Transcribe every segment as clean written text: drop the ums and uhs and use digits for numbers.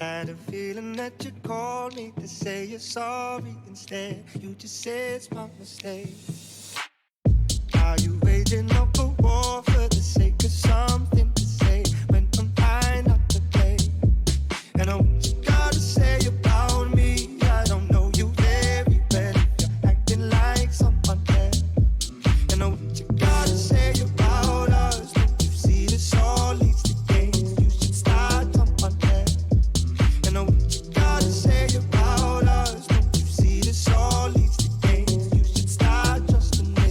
Had a feeling that you called me to say you're sorry instead. You just say it's my mistake. Are you waging up a war for the sake of something to say when I'm high not to play? And I what you gotta say about me. I don't know you very well if you're acting like someone else. And I what you gotta say about us. Don't you see this all leads to games? You should start someone else. And I what you gotta say about us. Don't you see this all leads to games? You should start trusting me.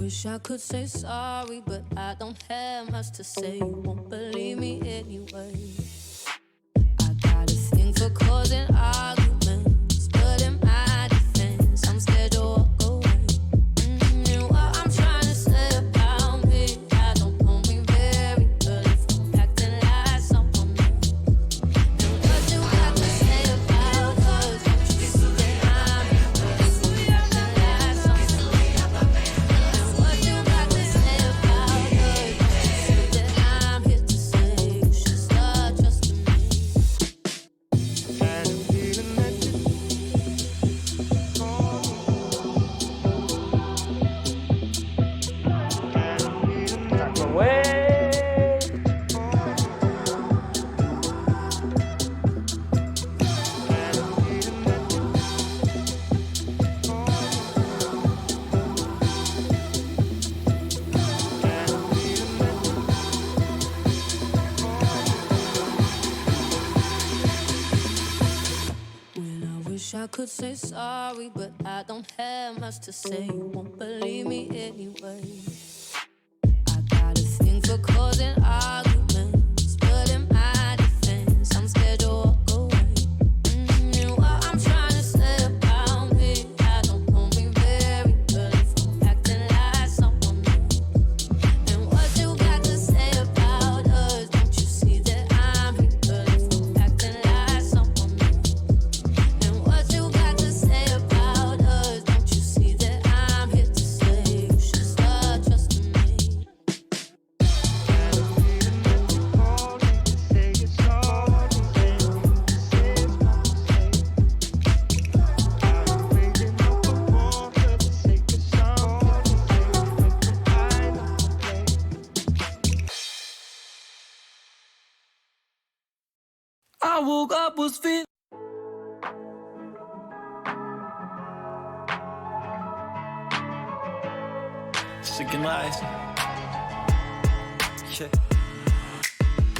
Wish I could say sorry, but I don't have much to say. You won't believe me anyway. I got a thing for causing arguments, but in my defense, I'm scared to walk away. And what I'm trying to say about me, I don't know me very well if I'm acting like someone else. And what you got to say about us? Don't you see that I'm acting like someone else? And what you got to say about us? Don't you see that I'm here to say you should start trusting me? Had a feeling that you called me. Had a feeling that Tak for way. Well, I wish I could say sorry, but I don't have much to say. You won't believe me anyway. I got a thing for causing arguments, but in my defense, I'm scared to walk away. And what I'm trying to say about me, I don't know me very well if I'm acting like someone else. And what you got to say about us? Don't you see that I'm here if I'm acting like someone else? And what you got to say about us? Don't you see that I'm here to say you should start trusting me? I woke up, was feeling. Sick and nice. Yeah.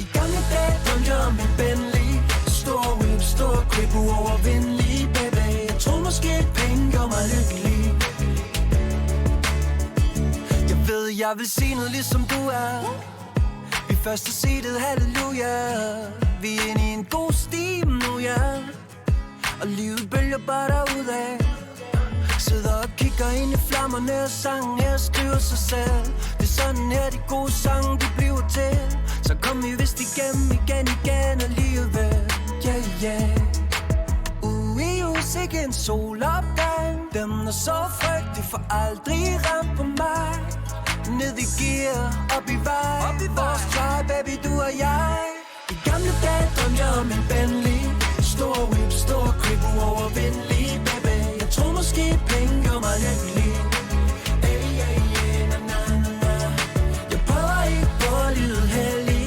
I gamle dage drømte jeg om en Bentley. Stor whip, stor grip, uovervindelig, baby. Jeg troede måske penge gjorde mig lykkelig. Jeg ved, jeg vil sige noget ligesom du er. Vi første seedet, halleluja. Vi er inde i en god steam nu, ja. Og livet bølger bare derudad. Sidder og kigger ind i flammerne, og sangen her skriver sig selv. Det er sådan her, de gode sange, de bliver til. Så kom vi vist igennem igen alligevel. Yeah, yeah. Ikke en solopgang. Den er så frygtelig, for aldrig ramt på mig. Ned i gear, op i vej. Vores try, baby, du og jeg. I gamle dage drømte jeg om en Bentley. Stor whip, stor grip, uovervindelig, baby. Jeg tror måske penge gør mig lykkelig. Hey, hey, hey, na, na, na, na. Jeg prøver ikke på livet heldig,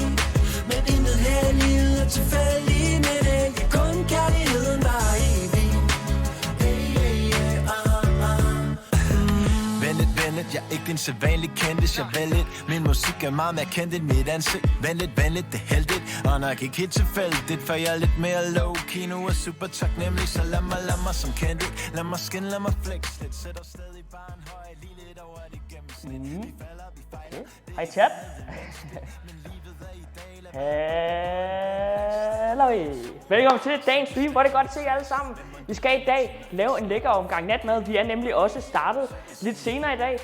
men intet her i livet er tilfældig. Men ikke kun kærligheden var evig. Hey, hey, hey, Venligt, jeg er ikke en sædvanlig kendis. Jeg vil lidt, min musik er meget mere kendt end mit ansigt. Venligt, det er heldigt, og nok ikke helt tilfældigt, for jeg er lidt mere low-key. Nu er super taknemmelig, så lad mig som Kendrick. Lad mig skin, lad mig flex lidt. Sætter stadig bare en høj, lige lidt over det gennemsnit. Vi falder, vi fejler. Hej chat. Halløj. Velkommen til dagens stream, hvor det er godt at se jer alle sammen. Vi skal i dag lave en lækker omgang natmad. Vi er nemlig også startet lidt senere i dag.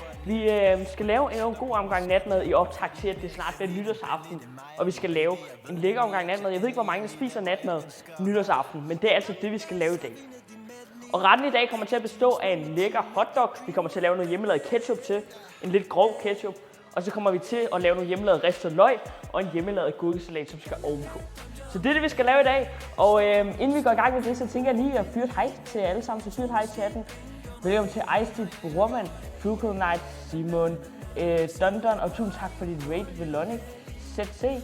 Vi skal lave en god omgang natmad i optakt til, at det snart bliver nytårsaften. Og vi skal lave en lækker omgang natmad. Jeg ved ikke, hvor mange der spiser natmad nytårsaften, men det er altså det, vi skal lave i dag. Og retten i dag kommer til at bestå af en lækker hotdog. Vi kommer til at lave noget hjemmelavet ketchup til. En lidt grov ketchup. Og så kommer vi til at lave noget hjemmelavet ristet løg og en hjemmelavet gurkesalat, som skal ovenpå. Så det er det, vi skal lave i dag. Og inden vi går i gang med det, så tænker jeg lige at fyre et hej til alle sammen. Så fyre et hej til chatten. Velkommen til Ejstil, Brormand, Frugal Night, Simon, Dondon, og tusind tak for dit raid, Velonic, ZC,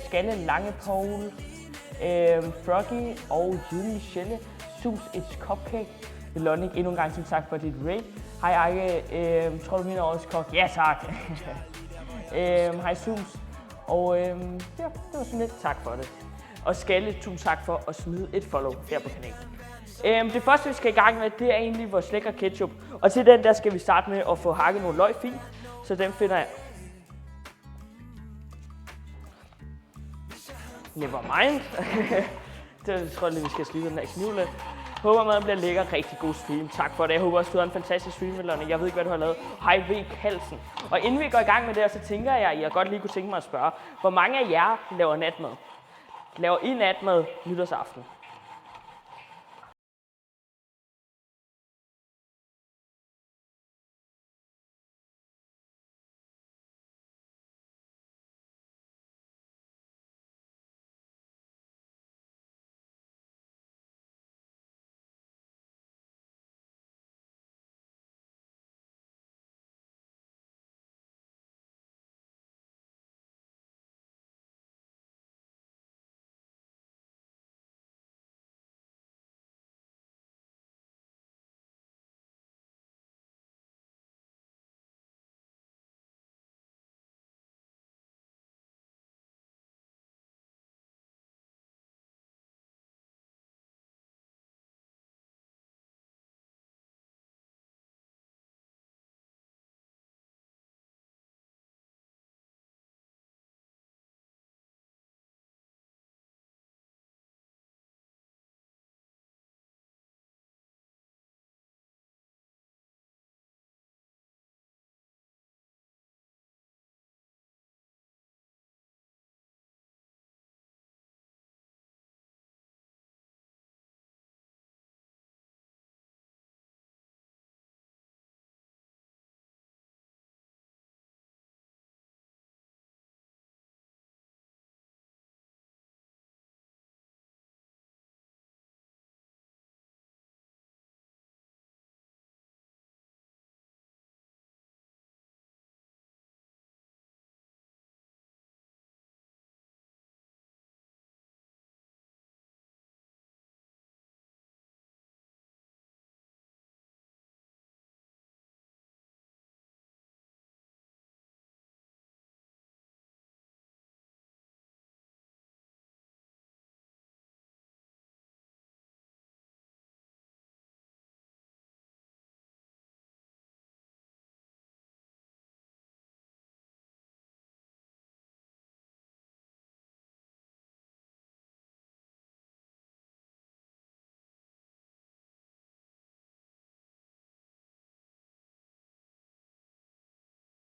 Skalle, Lange Paul, Froggy og Jule Michelle, Zooms It's Cupcake, Velonic, endnu en gang tusind tak for dit raid. Hej Ejke, tror du min årets kok? Ja tak! Hej Zooms, og ja, det var sådan lidt, tak for det. Og Skalle, tusind tak for at smide et follow her på kanalen. Det første vi skal i gang med, det er egentlig vores lækre ketchup. Og til den der skal vi starte med at få hakket nogle løg fint. Så den finder jeg. Never mind. Det tror jeg lige, vi skal slippe den her kniv lidt. Håber maden bliver lækker. Rigtig god stream. Tak for det. Jeg håber også, du har en fantastisk stream, Melanie. Jeg ved ikke, hvad du har lavet. Hej V. Kalsen. Og inden vi går i gang med det, så tænker jeg, at jeg godt lige kunne tænke mig at spørge, hvor mange af jer laver natmad? Laver I natmad nytårsaften?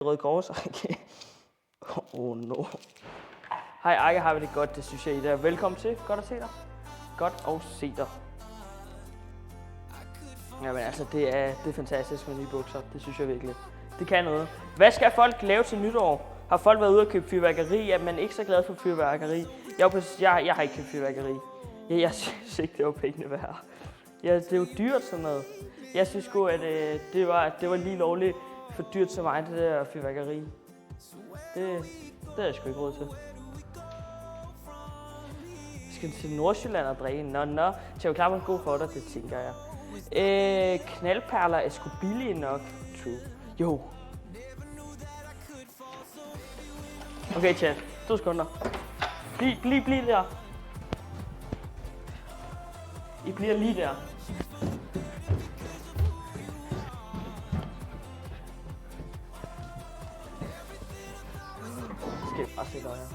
Røde Kors. Okay. Oh no. Hej Ejke, har vi det godt? Det synes jeg, I er. Velkommen til. Godt at se dig. Godt at se dig. Jamen altså, det er fantastisk med nye bukser. Det synes jeg virkelig. Det kan noget. Hvad skal folk lave til nytår? Har folk været ude og købe fyrværkeri? Er man ikke så glad for fyrværkeri? Jeg har ikke købt fyrværkeri. Jeg synes ikke, det var pengene værd. Ja, det er jo dyrt sådan noget. Jeg synes sgu, at det var lige lovligt for dyrt til mig, det der fyrværkeri. Det er jeg sgu ikke råd til. Jeg skal til Nordsjælland og drikke. Nå. Så jeg er klar, god for dig, det tænker jeg. Knaldperler er sgu billige nok. True. Jo. Okay, chat. 2 sekunder. Bliv der. I bliver lige der. Skal jeg bare se dig her.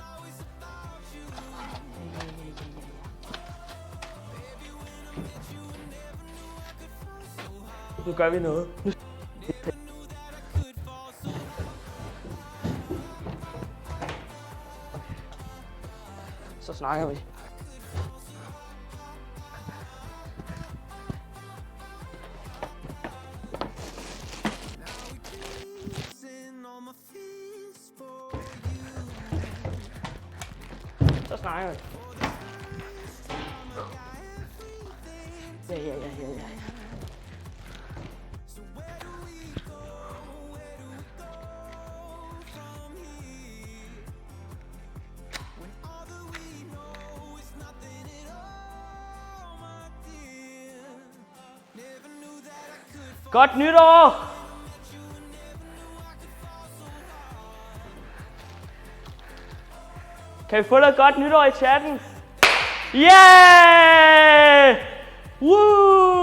Nu gør vi noget. Så snakker vi. mig. Ja. Godt nytår! Kan vi få noget godt nytår i chatten? Yeah! Woo!